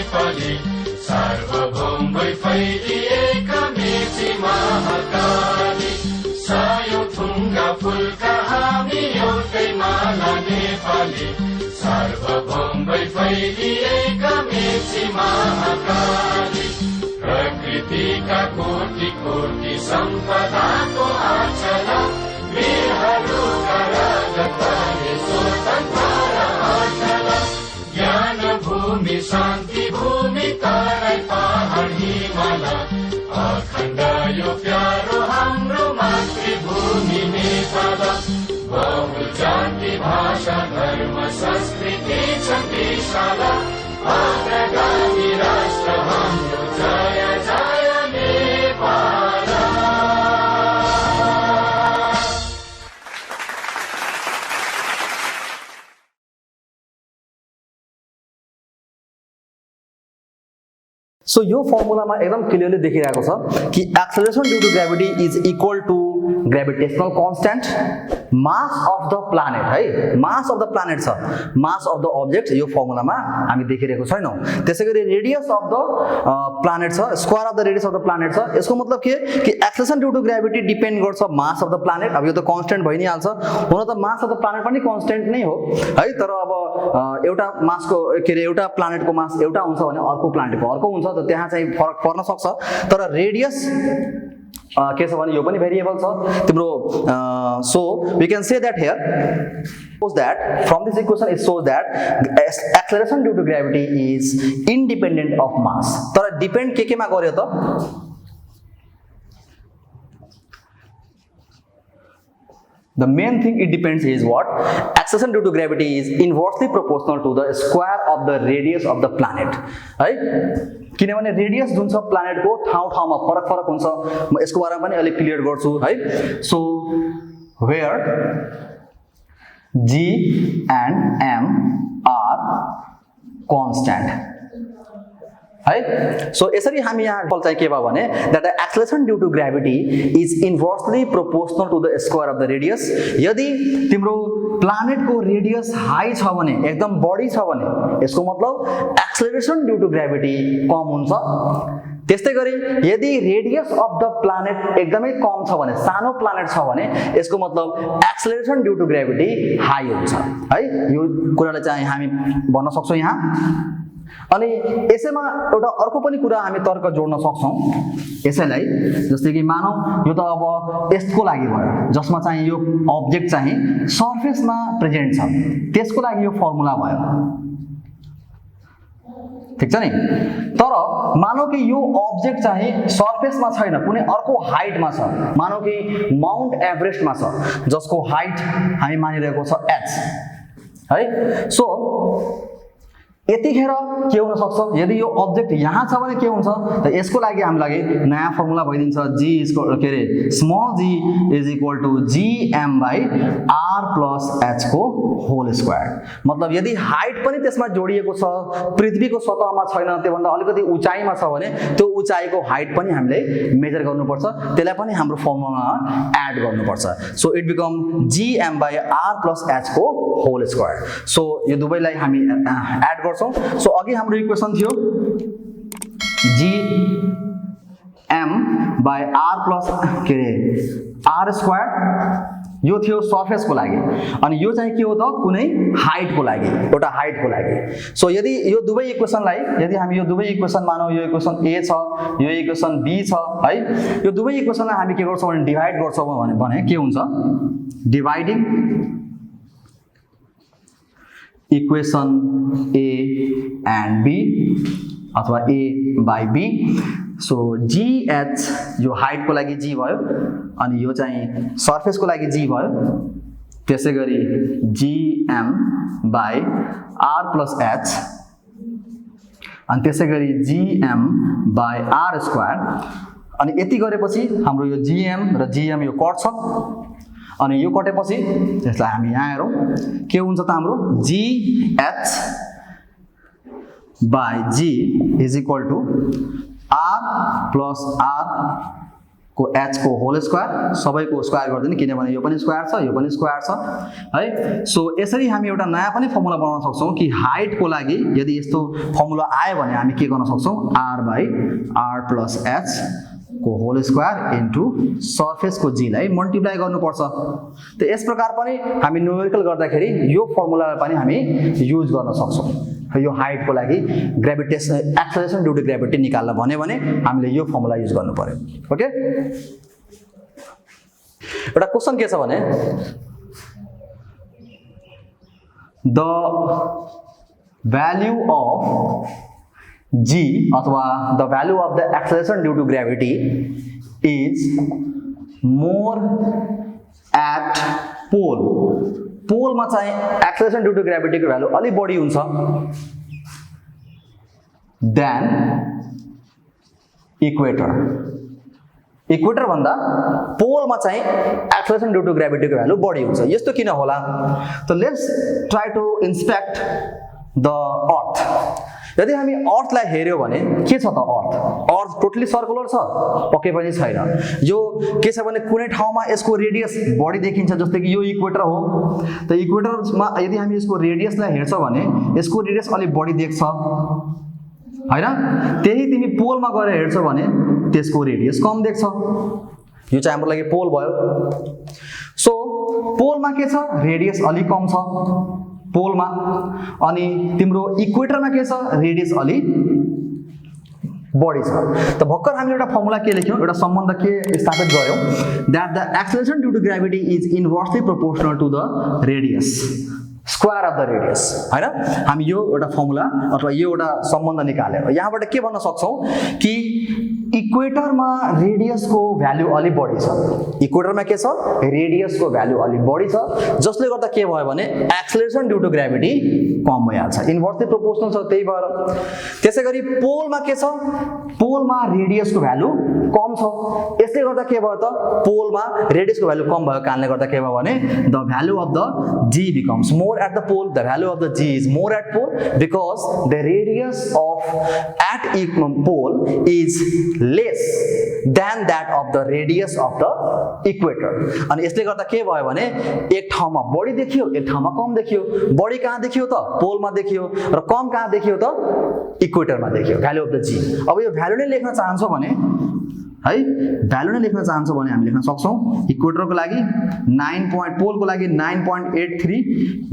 नेपाली सार्वभौम भई फैलिएका मेची महाकाली सायौं थुङ्गा फुलका हामी एउटै माला नेपाली सार्वभौम भई फैलिएका मेची महाकाली प्रकृतिका कोटि कोटि सम्पदाको आचला वीरहरूका राजत्वले स्वतन्त्र आचला ज्ञान भूमि शान्ति भूमि तराई पहाड हिमाल अखण्ड यो प्यारो हाम्रो मातृभूमि नेपाल बहु जाति भाषा धर्म संस्कृति छ विशाल अग्रगामी राष्ट्र हाम्रो जय जय नेपाल। सो यो फर्मुलामा एकदम क्लियरली देखिरहेको छ कि acceleration due to gravity is equal to gravitational constant mass of the planet है मास अफ द प्लानेट छ मास अफ द अब्जेक्ट यो फर्मुलामा हामी देखिरहेको छैनौं। त्यसैगरी रेडियस अफ द प्लानेट छ square of the radius of the planet छ। यसको मतलब के कि acceleration due to gravity depend गर्छ मास अफ द प्लानेट। अब यो त कन्स्ट्यान्ट भइ नै हाल्छ हुन त मास अफ द प्लानेट पनि कन्स्ट्यान्ट नै हो है तर अब एउटा मासको के रे एउटा प्लानेटको मास एउटा हुन्छ भने अर्को प्लानेटको अर्को हुन्छ त त्यहाँ चाहिँ फरक पर्न सक्छ तर रेडियस के छ भने यो पनि भेरिएबल छ तिम्रो so we can say that here shows that from this equation it shows that acceleration due to gravity is independent of mass तर डिपेन्ड के मा गर्यो त The main thing it depends is what? Acceleration due to gravity is inversely proportional to the square of the radius of the planet. है किनभने radius जुन छ प्लानेटको ठाउँमा फरक फरक हुन्छ म यसको बारेमा पनि अलि क्लियर गर्छु है। So where G and M are constant है। सो यसरी हामी यहाँ फल चाहिँ के भयो भने that the acceleration due to gravity is inversely proportional to the square of the radius। यदि तिम्रो प्लानेटको रेडियस हाई छ भने एकदम बढी छ भने यसको मतलब एक्सेलरेसन ड्यू टु ग्रेभिटी कम हुन्छ। त्यस्तै गरी यदि रेडियस अफ द प्लानेट एकदमै कम छ भने सानो प्लानेट छ भने यसको मतलब acceleration due to gravity high हुन्छ है। यो कुरालाई चाहिँ हामी भन्न सक्छौं यहाँ। अनि यसैमा एउटा अर्को पनि कुरा हामी तर्क जोड्न सक्छौं यसैलाई जस्तै कि मानौ यो त अब यसको लागि भयो जसमा चाहिँ यो अब्जेक्ट चाहिँ सरफेसमा प्रेजेन्ट छ त्यसको लागि यो फर्मुला भयो ठीक छ नि। तर मानौ कि यो अब्जेक्ट चाहिँ सरफेसमा छैन कुनै अर्को हाइटमा छ मानौ कि माउन्ट एभरेस्टमा छ जसको हाइट हामी मानिरहेको छ h है। सो यतिखेर के हुन सक्छ यदि यो अब्जेक्ट यहाँ छ भने के हुन्छ त यसको लागि हामीलाई नयाँ फर्मुला भइदिन्छ g के रे small g is equal to gm by r plus h को होल स्क्वायर। मतलब यदि हाइट पनि त्यसमा जोडिएको छ पृथ्वीको सतहमा छैन त्योभन्दा अलिकति उचाइमा छ भने त्यो उचाइको हाइट पनि हामीले मेजर गर्नुपर्छ त्यसलाई पनि हाम्रो फर्मुलामा एड गर्नुपर्छ। So it become gm by r plus h को होल स्क्वायर। सो यो दुवैलाई हामी एड सो अघि हाम्रो इक्वेसन थियो gm बाइ r प्लस के रे r स्क्वायर यो थियो सरफेसको लागि अनि यो चाहिँ के हो त कुनै हाइटको लागि एउटा हाइटको लागि। सो यदि यो दुवै इक्वेसनलाई यदि हामी यो दुवै इक्वेसन मानौ यो इक्वेसन a छ यो इक्वेसन b छ है यो दुवै इक्वेसनलाई हामी के गर्छौं भने डिभाइड गर्छौं भने के हुन्छ dividing equation A and B अथवा A by B। So GH यो हाइट को लागि G भयो अनि यो चाहिँ सरफेस को लागि G भयो त्यसैगरी GM by R plus H अनि त्यसैगरी GM by R स्क्वायर अनि यति गरेपछि हाम्रो यो GM र GM यो कट्छ अनि यो कटेपछि त्यसलाई हामी यहाँ हेरौं के हुन्छ त हाम्रो GH by G is equal to R plus R को h को होल स्क्वायर सबैको स्क्वायर गर्दिने किनभने यो पनि स्क्वायर छ यो पनि स्क्वायर छ है। सो यसरी हामी एउटा नयाँ पनि फर्मुला बनाउन सक्छौं कि हाइट को लागि यदि यस्तो फर्मुला आयो भने हामी के गर्न सक्छौं r/r + h को होल स्क्वायर इन्टु सर्फेस को g लाई मल्टिप्लाई गर्नुपर्छ। त यस प्रकार पनि हामी न्यूमेरिकल गर्दाखेरि यो फर्मुलालाई पनि हामी युज गर्न सक्छौं। यो हाइट को लागि gravitation acceleration due to gravity निकाल्न भने हामीले यो फर्मुला युज गर्नु पर्यो। ओके, एउटा क्वेशन के छ भने द भ्यालु अफ g अथवा the value of the acceleration due to gravity is more at pole. पोलमा चाहिँ एक्सेलरेसन ड्यू टु ग्रेभिटी को भ्यालु अलि बढी हुन्छ देन इक्वेटर। इक्वेटर भन्दा पोलमा चाहिँ एक्सेलरेसन ड्यू टु ग्रेभिटी को भ्यालु बढी हुन्छ। यस्तो किन होला? त let's try to inspect the earth. यदि हामी अर्थलाई हेर्यो भने के छ त अर्थ टोटली सर्कुलर छ? पक्कै पनि छैन। यो के छ भने कुनै ठाउँमा यसको रेडियस बढी देखिन्छ, जस्तै कि यो इक्वेटर हो। त इक्वेटरमा यदि हामी यसको रेडियसलाई हेर्छौं भने यसको रेडियस अलि बढी देख्छ हैन? त्यही तिमी पोलमा गएर हेर्छौ भने त्यसको रेडियस कम देख्छ। यो चाहिँ हाम्रो लागि पोल भयो। सो पोलमा के छ? रेडियस अलि कम छ पोलमा, अनि तिम्रो इक्वेटरमा के छ? रेडियस अलि बढी छ। त भर्खर हामीले एउटा फर्मुला के लेख्यौं, एउटा सम्बन्ध के स्थापित गर्यौं, that the acceleration due to gravity is inversely proportional to the radius square of the radius हैन? हामी यो एउटा फर्मुला अथवा यो एउटा सम्बन्ध निकाल्यौं। यहाँबाट के भन्न सक्छौं कि इक्वेटरमा रेडियस को भ्यालु अलि बढी छ। इक्वेटरमा के छ? रेडियस को भ्यालु अलि बढी छ, जसले गर्दा के भयो भने एक्सेलरेसन ड्यू टु ग्रेभिटी कम भइहाल्छ। इन्भर्सली प्रोपोर्शनल छ, त्यही भएर। त्यसैगरी पोलमा के छ? पोलमा रेडियस को भ्यालु कम छ। यसले गर्दा के भयो त? पोलमा रेडियस को भ्यालु कम भएको कारणले गर्दा के भयो भने the value of the g becomes more at the pole. The value of the g is more at pole because the radius of at pole is less than that of the radius of the equator. अनि यसले गर्दा के भयो भने एक ठाउँमा बढी देखियो, एक ठाउँमा कम देखियो। बढी कहाँ देखियो त? पोलमा देखियो, र कम कहाँ देखियो त? इक्वेटरमा देखियो। Value of the g। अब यो भ्यालु नै लेख्न चाहन्छौ भने है, भ्यालु नै लेख्न चाहन्छौ भने हामी लेख्न सक्छौं इक्वेटरको लागि 9 पोलको लागि 9.83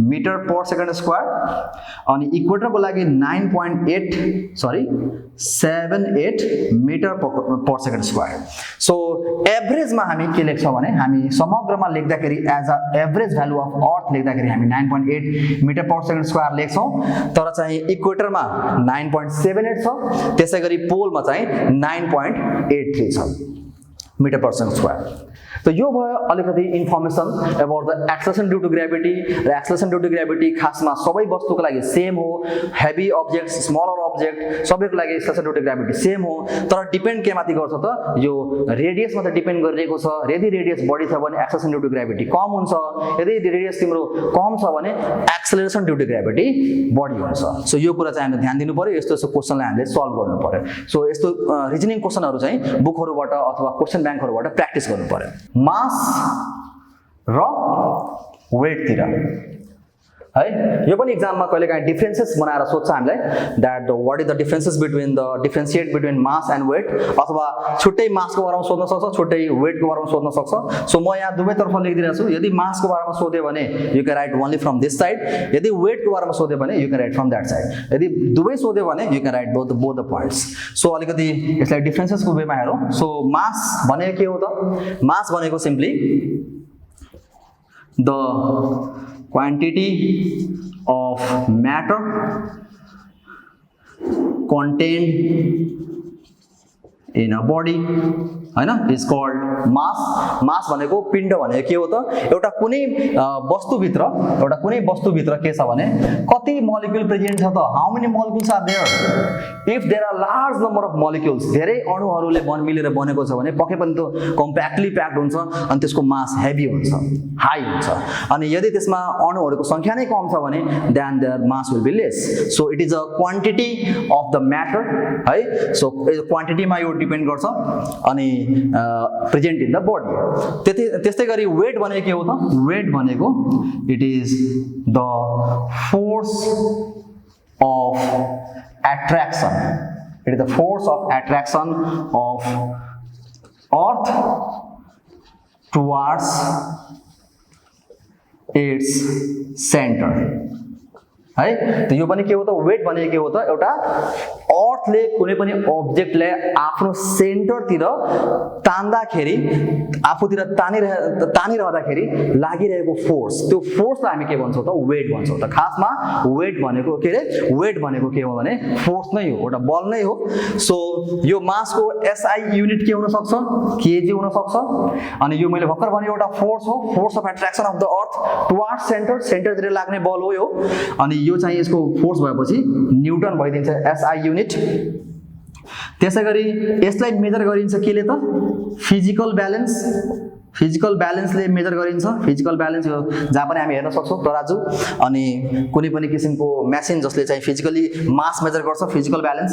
मिटर पर सेकेन्ड स्क्वायर, अनि इक्वेटरको लागि 9.78 metre per second square. So एभरेजमा हामी के लेख्छौं भने हामी समग्रमा लेख्दाखेरि as a average value of earth लेख्दाखेरि हामी 9.8 मिटर पर सेकेन्ड स्क्वायर लेख्छौं, तर चाहिँ इक्वेटरमा 9.78 छ। त्यसैगरी पोलमा चाहिँ 9.83 छ मीटर पर सेकेन्ड स्क्वायर। तो यो भयो अलिकति information about the acceleration due to gravity. र एक्सेलरेसन ड्यू टु ग्रेभिटी खासमा सबै वस्तुको लागि सेम हो। हेभी अब्जेक्ट, स्मलर अब्जेक्ट सबैको लागि acceleration due to gravity same हो, तर डिपेन्ड के माथि गर्छ त? यो रेडियसमा त डिपेन्ड गरिरहेको छ। यदि रेडियस बढी छ भने एक्सेलरेसन ड्यू टु ग्रेभिटी कम हुन्छ, यदि रेडियस तिम्रो कम छ भने एक्सेलरेसन ड्यू टु ग्रेभिटी बढी हुन्छ। सो यो कुरा चाहिँ हामीले ध्यान दिनु पर्यो। यस्तो यस्तो क्वेशनलाई हामीले सल्भ गर्नु पर्यो। सो यस्तो रिजनिङ क्वेशनहरु चाहिँ बुकहरुबाट अथवा क्वेशन बैंकहरुबाट प्र्याक्टिस गर्नु पर्यो। मास र वेट तिर है, यो पनि एक्जाममा कहिलेकाहीँ डिफरेन्सेस बनाएर सोध्छ हामीलाई, that what is the differences between the differentiate between mass and weight, अथवा छुट्टै मासको बारेमा सोध्न सक्छ, छुट्टै वेटको बारेमा सोध्न सक्छ। सो म यहाँ दुवैतर्फ लेखिदिरहेको छु। यदि मासको बारेमा सोध्यो भने you can write only from this side, यदि वेटको बारेमा सोध्यो भने you can write from that side. यदि दुवै सोध्यो भने you can write both the points. So अलिकति यसलाई डिफरेन्सेसको वेमा हेरौँ। सो मास भनेको के हो त? मास भनेको simply the quantity of matter contained in a body हैन इज कॉल्ड मास। मास भनेको पिण्ड भनेको के हो त? एउटा कुनै वस्तुभित्र के छ भने कति मोलिक्युल प्रेजेन्ट छ त? How many molecules are there? If there are large number of molecules, धेरै अणुहरूले मिलेर बनेको छ भने पक्कै पनि त्यो कम्प्याक्टली प्याक्ड हुन्छ अनि त्यसको मास हेभी हुन्छ, हाई हुन्छ। अनि यदि त्यसमा अणुहरूको संख्या नै कम छ भने then there mass will be less. So it is a quantity of the matter है। सो क्वान्टिटीमा यो डिपेन्ड गर्छ। अनि प्रेजेन्ट इन द बडी। त्यस्तै गरी वेट भनेको के हो त? वेट भनेको it is the force of attraction, it is the force of attraction of earth towards it's centre है। त यो पनि के हो त? वेट भनेको के हो त? एउटा अर्थले कुनै पनि अब्जेक्टलाई आफ्नो सेन्टरतिर तान्दाखेरि, आफूतिर तानिरहँदाखेरि लागिरहेको फोर्स, त्यो फोर्सलाई हामी के भन्छौँ त? वेट भन्छौँ। त खासमा वेट भनेको के अरे? वेट भनेको के हो भने फोर्स नै हो, एउटा बल नै हो। सो यो मासको एसआई युनिट के हुन सक्छ? केजी हुन सक्छ। अनि यो मैले भर्खर भने एउटा फोर्स हो, force of attraction of the earth towards centre, सेन्टरतिर लाग्ने बल हो यो। अनि यो चाहिँ यसको फोर्स भएपछि न्युटन भइदिन्छ एसआई युनिट। त्यसै गरी यसलाई मेजर गरिन्छ केले त? फिजिकल ब्यालेन्स, फिजिकल ब्यालेन्सले मेजर गरिन्छ। फिजिकल ब्यालेन्स यो जहाँ पनि हामी हेर्न सक्छौँ तराजु अनि कुनै पनि किसिमको मेसिन जसले चाहिँ फिजिकली मास मेजर गर्छ, फिजिकल ब्यालेन्स।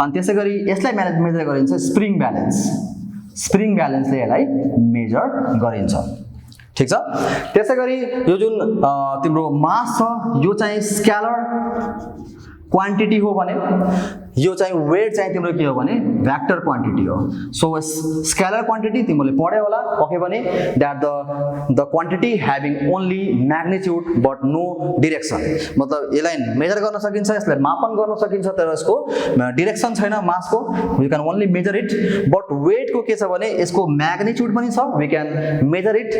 अनि त्यसै गरी यसलाई मेजर गरिन्छ स्प्रिङ ब्यालेन्स, स्प्रिङ ब्यालेन्सले यसलाई मेजर गरिन्छ। ठीक छ। त्यसै गरी यो जुन तिम्रो मास छ यो चाहिँ स्केलर क्वान्टिटी हो भने यो चाहिँ वेट चाहिँ तिम्रो के हो भने वेक्टर क्वान्टिटी हो। सो स्केलर क्वान्टिटी तिमीले पढ्यो होला पक्कै पनि, that the quantity having only magnitude but no direction. मतलब यसलाई मेजर गर्न सकिन्छ, यसलाई मापन गर्न सकिन्छ, तर यसको डिरेक्सन छैन मासको, we can only measure it. But वेटको के छ भने यसको म्याग्निट्युड पनि छ, we can measure it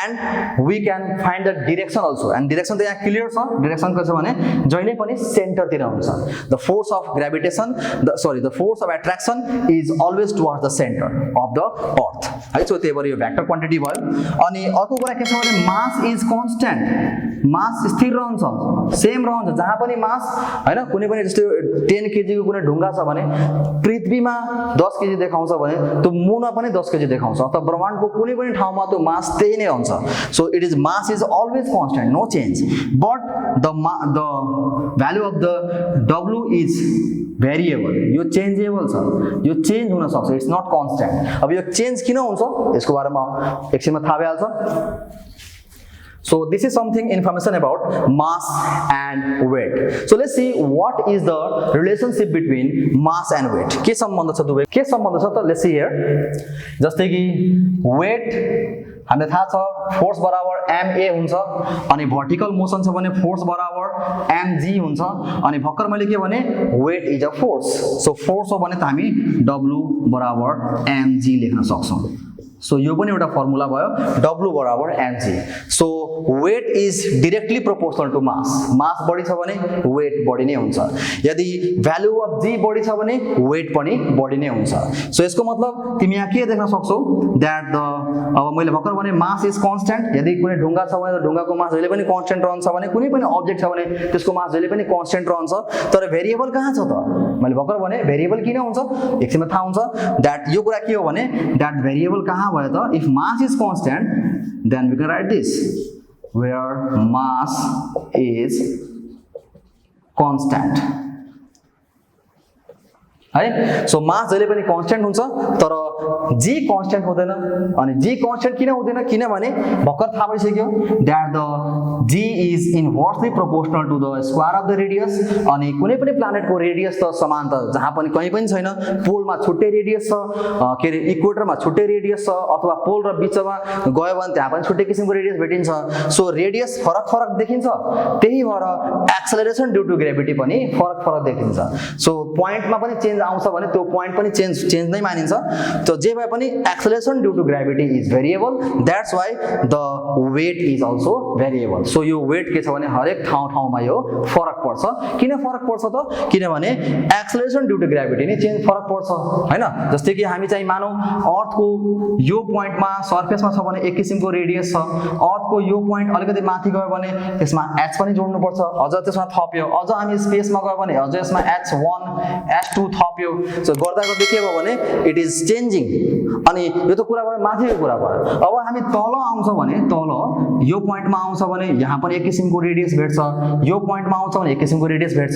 and we can find the direction also. And direction त यहाँ क्लियर छ, डिरेक्सन के छ भने जहिले पनि सेन्टरतिर हुन्छ। The force of gravitation the force of attraction is always towards the center of the earth है। सो त्यही भएर यो वेक्टर क्वान्टिटी भयो। अनि अर्को कुरा के छ भने मास इज कन्स्ट्यान्ट, मास स्थिर रहन्छ, सेम रहन्छ जहाँ पनि मास हैन। कुनै पनि जस्तै 10 केजी को कुनै ढुङ्गा छ भने पृथ्वीमा 10 केजी देखाउँछ भने त्यो मुनमा पनि 10 केजी देखाउँछ, अथवा ब्रह्माण्डको कुनै पनि ठाउँमा त्यो मास त्यही नै हुन्छ। So it is mass is always constant, no change. But the value of the W is variable, यो चेन्जेबल छ, यो चेन्ज हुन सक्छ, इट्स नट कन्स्ट्यान्ट। अब यो चेन्ज किन हुन्छ यसको बारेमा एकछिनमा थाहा भइहाल्छ। So this is something information about mass and weight. So let's see what is the relationship between mass and weight. के सम्बन्ध छ दुवै? के सम्बन्ध छ त? Let's see here. जस्तै कि weight हामीलाई थाहा छ फोर्स बराबर ma हुन्छ, अनि भर्टिकल मोसन छ भने फोर्स बराबर mg हुन्छ। अनि भर्खर मैले के भने weight is a force, so force हो भने त हामी W बराबर mg लेख्न सक्छौं। सो यो पनि एउटा फर्मुला भयो, W बराबर mg। So weight is directly proportional to mass, mass बढी छ भने वेट बढी नै हुन्छ। यदि भ्यालु अफ g बढी छ भने वेट पनि बढी नै हुन्छ। सो यसको मतलब तिमी यहाँ के देख्न सक्छौ, दैट द अब मैले भर्खर भने मास इज कन्स्ट्यान्ट। यदि कुनै ढुङ्गा छ भने ढुङ्गाको मास जहिले पनि कन्स्ट्यान्ट रहन्छ भने कुनै पनि अब्जेक्ट छ भने त्यसको मास जहिले पनि कन्स्ट्यान्ट रहन्छ। तर भेरिएबल कहाँ छ त? मैले भर्खर भने भेरिएबल किन हुन्छ एकछिनमा थाहा हुन्छ। दैट यो कुरा के हो भने दैट भेरिएबल कहाँ भयो त? If mass is constant then we can write this where mass is constant है। सो मास जहिले पनि कन्स्ट्यान्ट हुन्छ, तर जी कन्स्ट्यान्ट हुँदैन। अनि जी कन्स्ट्यान्ट किन हुँदैन? किनभने भर्खर थाहा भइसक्यो that the g is inversely proportional to the square of the radius. अनि कुनै पनि प्लानेटको रेडियस त समान त जहाँ पनि कहीँ पनि छैन। पोलमा छुट्टै रेडियस छ, के अरे इक्वेटरमा छुट्टै रेडियस छ, अथवा पोल र बिचमा गयो भने त्यहाँ पनि छुट्टै किसिमको रेडियस भेटिन्छ। सो रेडियस फरक फरक देखिन्छ, त्यही भएर एक्सेलरेसन ड्यू टु ग्रेभिटी पनि फरक फरक देखिन्छ। सो पोइन्टमा पनि चेन्ज आउँछ भने त्यो पोइन्ट पनि चेन्ज नै मानिन्छ। तो जे भए पनि acceleration due to gravity is variable, that's why the weight is also variable. So यो वेट के छ भने हरेक ठाउँमा यो फरक पर्छ। किन फरक पर्छ त? किनभने एक्सेलरेसन ड्यू टु ग्रेभिटी नि चेन्ज फरक पर्छ हैन। जस्तै कि हामी चाहिँ मानौ अर्थको यो पोइन्टमा सर्फेसमा छ भने एक किसिमको रेडियस छ, अर्थको यो पोइन्ट अलिकति माथि गयो भने त्यसमा h पनि जोड्नु पर्छ, अझ त्यसमा थप्यो, अझ हामी स्पेसमा गयो भने अझ यसमा h1 h2 थप्यो। सो गर्दा गर्दै के भयो भने इट इज चेन्जिङ चेन्जिङ अनि यो त कुरा भयो माथिको कुरा भयो अब हामी तल आउँछ भने तल यो पोइन्टमा आउँछ भने यहाँ पनि एक किसिमको रेडियस भेट्छ यो पोइन्टमा आउँछ भने एक किसिमको रेडियस भेट्छ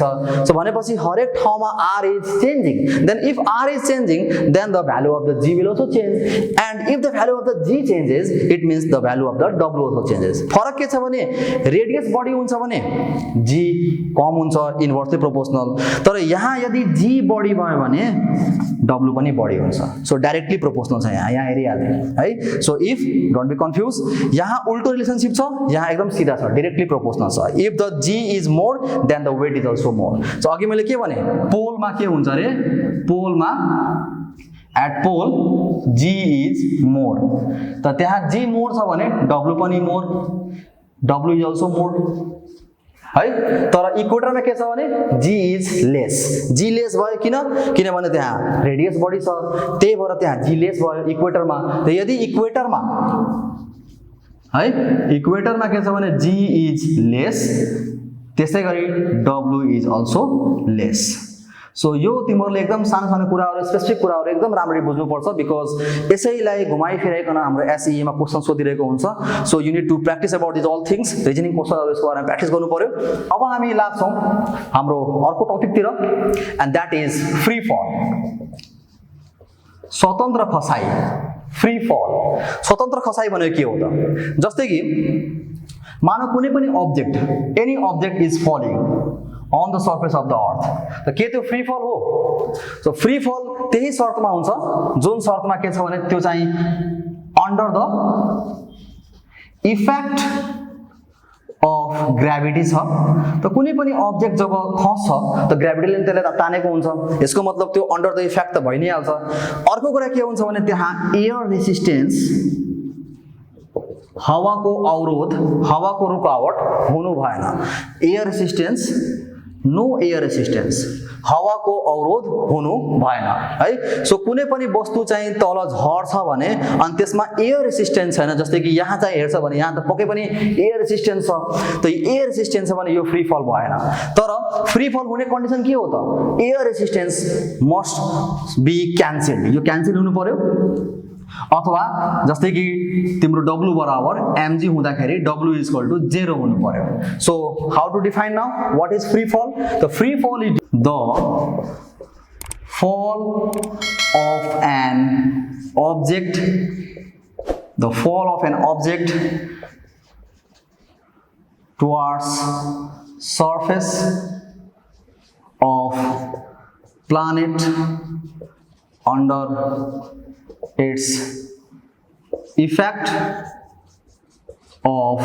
सो भनेपछि हरेक ठाउँमा r is changing then if r is changing then the value of the g will also change and if the value of the g changes it means the value of the w also changes फरक के छ भने radius बढी हुन्छ भने g कम हुन्छ inversely proportional तर यहाँ यदि g बढी भयो भने w पनि बढी हुन्छ सो डाइरेक्टली प्रोपोर्सनल छ यहाँ हेरिहाल्ने है so if don't be confuse यहाँ उल्टो रिलेसनशिप छ यहाँ एकदम सीधा छ डाइरेक्टली प्रोपोर्सनल छ if the g is more than the weight is also more so अघि मैले के भने पोलमा के हुन्छ रे पोलमा at pole g is more त त्यहाँ g मोर छ भने w पनि more w is also more है तर इक्वेटरमा के छ भने g is less g lace भयो किनभने त्यहाँ रेडियस बढी छ त्यही भएर त्यहाँ g लेस भयो इक्वेटरमा त यदि इक्वेटरमा है इक्वेटरमा के छ भने g इज लेस त्यसैगरी w is also less so यो तिमीहरूले एकदम सानो सानो कुराहरू स्पेसिफिक कुराहरू एकदम राम्ररी बुझ्नुपर्छ बिकज यसैलाई घुमाइ फिराइकन हाम्रो एसईमा क्वेसन सोधिरहेको हुन्छ so you need to practice about these all things reasoning क्वेसनहरू यसको बारेमा प्र्याक्टिस गर्नु पर्यो अब हामी लाग्छौँ हाम्रो अर्को टपिकतिर and that is free fall स्वतन्त्र खसाई फ्री फल स्वतन्त्र खसाई भनेको के हो त जस्तै कि मानव कुनै पनि object any object is falling on the surface of the earth त के त्यो फ्री फल हो सो फ्री फल त्यही शर्तमा हुन्छ जुन शर्तमा के छ भने त्यो चाहिँ under the effect of gravity छ त कुनै पनि अब्जेक्ट जब खस्छ त ग्राभिटीले त्यसलाई तानेको हुन्छ यसको मतलब त्यो अन्डर द इफेक्ट त भइ नै हाल्छ अर्को कुरा के हुन्छ भने त्यहाँ एयर रेसिस्टेन्स हावाको अवरोध हावाको रुकावट हुनु भएन air resistance no air resistance हावाको अवरोध हुनु भएन है सो कुनै पनि वस्तु चाहिँ तल झर्छ भने अनि त्यसमा एयर रेसिस्टेन्स छैन जस्तै कि यहाँ चाहिँ हेर्छ भने यहाँ त पक्कै पनि एयर रेसिस्टेन्स छ त एयर रेसिस्टेन्स छ भने यो फ्री फल भएन तर फ्री फल हुने कन्डिसन के हो त air resistance must be cancel यो क्यान्सल हुनु पर्यो अथवा जस्तै कि तिम्रो w बराबर mg हुँदाखेरि w इज इक्वल टु 0 हुनु पर्यो so how to define now what is free fall the free fall is the fall of an object towards surface of planet under its effect of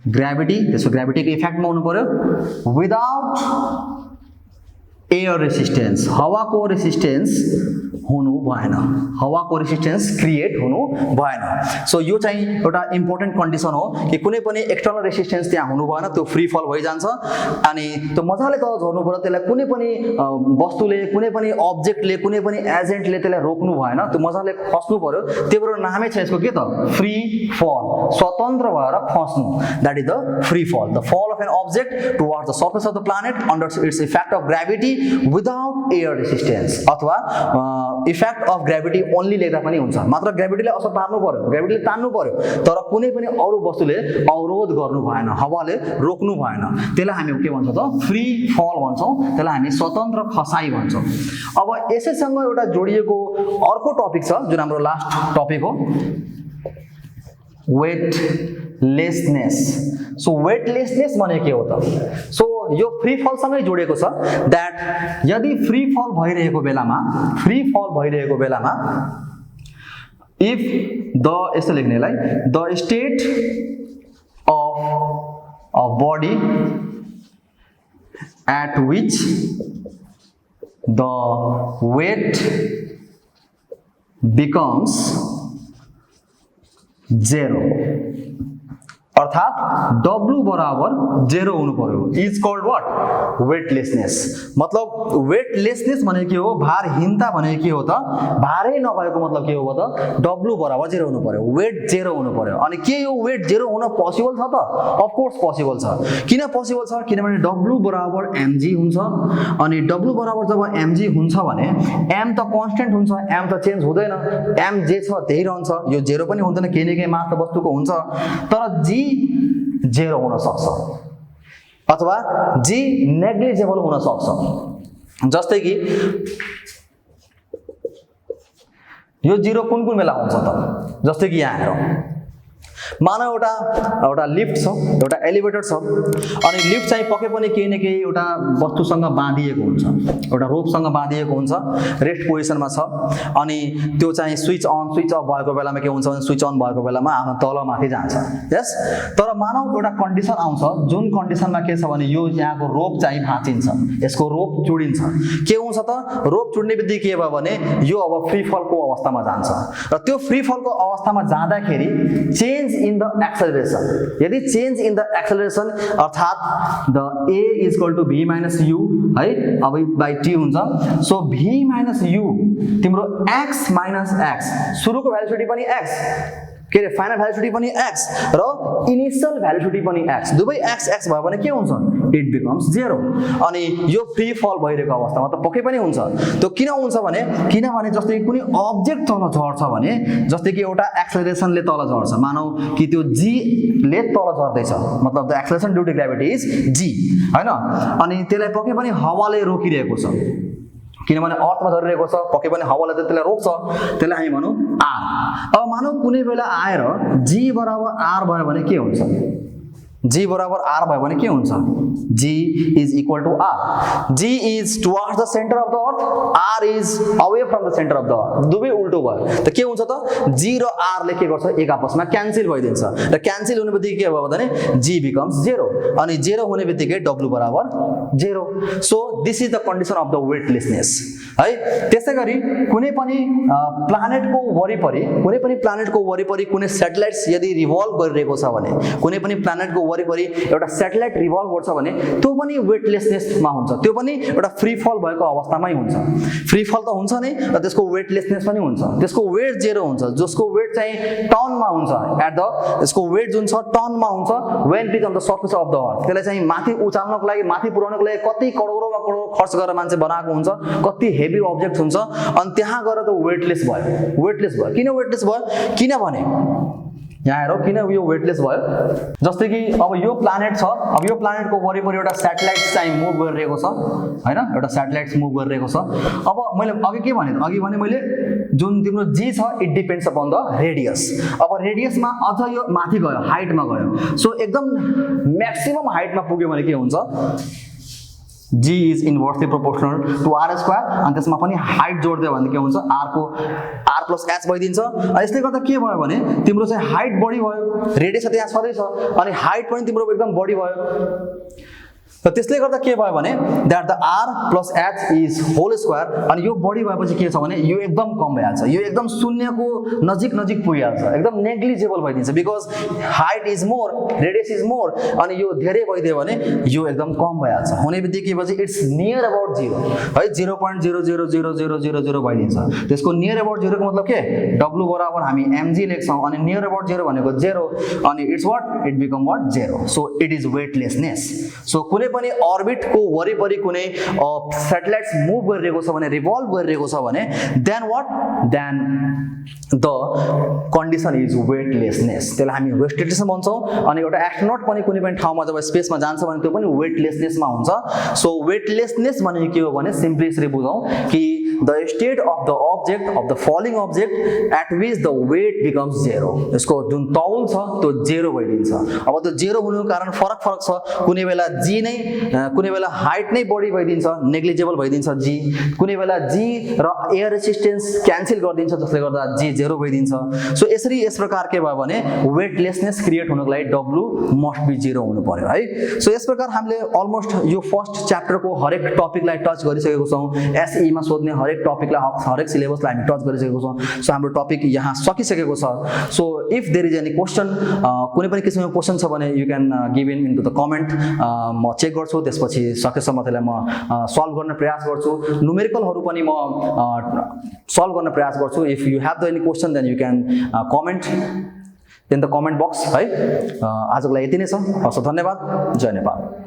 gravity त्यसको gravity को effect मा हुनु पर्यो without air resistance हावाको resistance हुनु भएन हावाको resistance create हुनु भएन सो यो चाहिँ एउटा इम्पोर्टेन्ट कन्डिसन हो कि कुनै पनि एक्सटर्नल रेसिस्टेन्स त्यहाँ हुनु भएन त्यो फ्री फल भइजान्छ अनि त्यो मजाले तल झर्नु पर्यो त्यसलाई कुनै पनि वस्तुले कुनै पनि अब्जेक्टले कुनै पनि एजेन्टले त्यसलाई रोक्नु भएन त्यो मजाले खस्नु पर्यो त्यही भएर नामै छ यसको के त फ्री फल स्वतन्त्र भएर खस्नु that is the free fall the fall of an object towards the surface of the planet under its effect of gravity without air resistance अथवा इफेक्ट अफ ग्राभिटी ओन्ली लेख्दा पनि हुन्छ मात्र ग्राभिटीले असर पार्नु पर्यो ग्राभिटीले तान्नु पर्यो तर कुनै पनि अरु वस्तुले अवरोध गर्नु भएन हावाले रोक्नु भएन त्यसलाई हामी के भन्छौं त फ्री फल भन्छौं त्यसलाई हामी स्वतन्त्र खसाई भन्छौं अब यसैसँग एउटा जोडिएको अर्को टपिक छ जुन हाम्रो लास्ट टपिक हो वेटलेसनेस सो वेटलेसनेस भने के हो त सो यो फ्री फल सँगै जोडिएको छ दैट यदि फ्री फल भइरहेको बेलामा इफ द यस्तो लेख्नेलाई the state of a body at which the weight becomes 0 अर्थात W बराबर 0 हुनु पर्यो इज कॉल्ड व्हाट वेटलेसनेस मतलब वेटलेसनेस भनेको के हो भारहीनता भनेको के हो त भारै नभएको मतलब के हो त W बराबर 0 हुनु पर्यो वेट 0 हुनु पर्यो अनि के यो वेट 0 हुन पोसिबल छ त अफ कोर्स पोसिबल छ किन पोसिबल छ किनभने W बराबर mg हुन्छ अनि W बराबर जब mg हुन्छ भने m त कन्स्टेन्ट हुन्छ m त चेन्ज हुँदैन m जे छ त्यही रहन्छ यो 0 पनि हुँदैन केही न केही मास त वस्तुको हुन्छ तर g 0 हुन सक्छ अथवा g नेग्लिजिबल हुन सक्छ जस्तै कि यो 0 कुन कुन बेला हुन्छ त जस्तै कि यहाँ हेरौं मानव एउटा लिफ्ट छ एउटा एलिभेटर छ अनि लिफ्ट चाहिँ पक्कै पनि केही न केही एउटा वस्तुसँग बाँधिएको हुन्छ एउटा रोपसँग बाँधिएको हुन्छ रेस्ट पोजिसनमा छ अनि त्यो चाहिँ स्विच अन स्विच अफ भएको बेलामा के हुन्छ भने स्विच अन भएको बेलामा आफ्नो तल माथि जान्छ यस तर मानव एउटा कन्डिसन आउँछ जुन कन्डिसनमा के छ भने यो यहाँको रोप चाहिँ भाँचिन्छ यसको रोप चुडिन्छ के हुन्छ त रोप चुड्ने बित्तिकै के भयो भने यो अब फ्री फलको अवस्थामा जान्छ र त्यो फ्री फलको अवस्थामा जाँदाखेरि चेन्ज in the acceleration यदि change in the acceleration अर्थात the a is equal to v minus u है अब by t हुन्छ so v minus u तिम्रो x minus x सुरुको भेलोसिटी पनि x के रे फाइनल भेलोसिटी पनि x र इनिशियल भेलोसिटी पनि x दुवै x x भयो भने के हुन्छ इट बिकम्स 0 अनि यो फ्री फल भइरहेको अवस्थामा त पक्कै पनि हुन्छ त्यो किन हुन्छ भने किनभने जस्तै कुनै अब्जेक्ट तल झर्छ भने जस्तै कि एउटा एक्सेलरेसनले तल झर्छ मानौ कि त्यो g ले तल झर्दैछ मतलब the acceleration due to gravity is g हैन अनि त्यसलाई पक्कै पनि हावाले रोकिरहेको छ किनभने अर्थमा झरिरहेको छ पक्कै पनि हावाले त्यसलाई रोक्छ त्यसलाई हामी भनौं r अब मानौ कुनै बेला आएर g बराबर r भयो भने के हुन्छ g बराबर r भयो भने के हुन्छ g is equal to r g is towards the center of the earth r is away from the center of the earth दुवै उल्टो भयो त के हुन्छ त g र r ले के गर्छ एक आपसमा क्यान्सल भइदिन्छ र क्यान्सल हुने बित्तिकै के भयो भने g becomes 0 अनि 0 हुने बित्तिकै w बराबर 0 so this is the condition of the weightlessness है त्यसैगरी कुनै पनि प्लानेटको वरिपरि कुनै सैटेलाइट्स यदि रिभल्भ गरिरहेको छ भने कुनै पनि प्लानेटको वरिपरि एउटा सैटेलाइट रिभल्भ गर्छ भने त्यो पनि वेटलेसनेसमा हुन्छ त्यो पनि एउटा फ्री फल भएको अवस्थामै हुन्छ फ्री फल त हुन्छ नै र त्यसको वेटलेसनेस पनि हुन्छ त्यसको वेट 0 हुन्छ जसको वेट चाहिँ टनमा हुन्छ एट द यसको वेट जुन छ टनमा हुन्छ when it is on the surface of the earth त्यसलाई चाहिँ माथि उचाल्नको लागि माथि पुर्याउनको लागि कति करोडौंमा करोड खर्च गरेर मान्छे बनाएको हुन्छ कति हेभी अब्जेक्ट हुन्छ अनि त्यहाँ गएर त वेटलेस भयो किन वेटलेस भयो किनभने यहाँ हेरौ किन यो वेटलेस भयो जस्तै कि अब यो प्लानेट छ अब यो प्लानेटको वरिपरि एउटा सैटेलाइट चाहिँ मुभ गरिरहेको छ हैन एउटा सैटेलाइट मुभ गरिरहेको छ अब मैले अघि भने मैले जुन तिम्रो g छ it depends upon the radius अब रेडियसमा अझ यो माथि गयो हाइटमा गयो सो एकदम म्याक्सिमम हाइटमा पुग्यो भने के हुन्छ g is inversely proportional to r square अनि त्यसमा पनि हाइट जोड्दै भने के हुन्छ r को r plus h भइदिन्छ अनि यसले गर्दा के भयो भने तिम्रो चाहिँ हाइट बढी भयो रेडियस त्यहाँ छँदै छ अनि हाइट पनि तिम्रो एकदम बढी भयो र त्यसले गर्दा के भयो भने that the r plus h is whole square अनि यो बढी भएपछि के छ भने यो एकदम कम भइहाल्छ यो एकदम शून्यको नजिक पुगिहाल्छ एकदम नेग्लिजिबल भइदिन्छ because height is more radius is more अनि यो धेरै भइदियो भने यो एकदम कम भइहाल्छ हुने बित्तिकै पछि इट्स नियर अबाउट 0 है 0.0000000 भइदिन्छ त्यसको नियर अबाउट 0 को मतलब के w बराबर हामी mg लेख्छौं अनि नियर अबाउट 0 भनेको 0 अनि it's what it become what 0 so it is weightlessness so कुनै पनि अर्बिटको वरिपरि कुनै सैटेलाइट्स मुभ गरिरहेको छ भने रिभल्भ गरिरहेको छ भने then the condition is weightlessness त्यसलाई हामी वेटलेसनेस भन्छौं अनि एउटा एस्ट्रोनट पनि कुनै पनि ठाउँमा जब स्पेसमा जान्छ भने त्यो पनि वेटलेसनेसमा हुन्छ सो वेटलेसनेस भनेको के हो भने सिम्पली यसरी बुझौं कि the state of the object of the falling object at which the weight becomes 0 यसको जुन तौल छ त्यो 0 भइदिन्छ अब त्यो 0 हुनुको कारण फरक छ कुनै बेला g नै कुनै बेला हाइट नै बढी भइदिन्छ नेग्लिजिबल भइदिन्छ g कुनै बेला g र एयर रेसिस्टेन्स क्यान्सल गरिदिन्छ जसले गर्दा g 0 भइदिन्छ सो यसरी यस प्रकार के भयो भने वेटलेसनेस क्रिएट हुनको लागि w मस्ट बी 0 हुनु पर्यो है सो यस प्रकार हामीले अलमोस्ट यो फर्स्ट च्याप्टरको हरेक टपिकलाई टच गरिसकेको छौं एसई मा सोध्ने हरेक टपिकलाई हरेक सिलेबसलाई हामी टच गरिसकेको छौँ सो हाम्रो टपिक यहाँ सकिसकेको छ so if there is any question कुनै पनि किसिमको क्वेसन छ भने you can give in into the comment म चेक गर्छु त्यसपछि सकेसम्म त्यसलाई म सल्भ गर्न प्रयास गर्छु न्युमेरिकलहरू पनि म सल्भ गर्न प्रयास गर्छु if you have the any question then you can comment in the comment box है आजको लागि यति नै छ हस् धन्यवाद जय नेपाल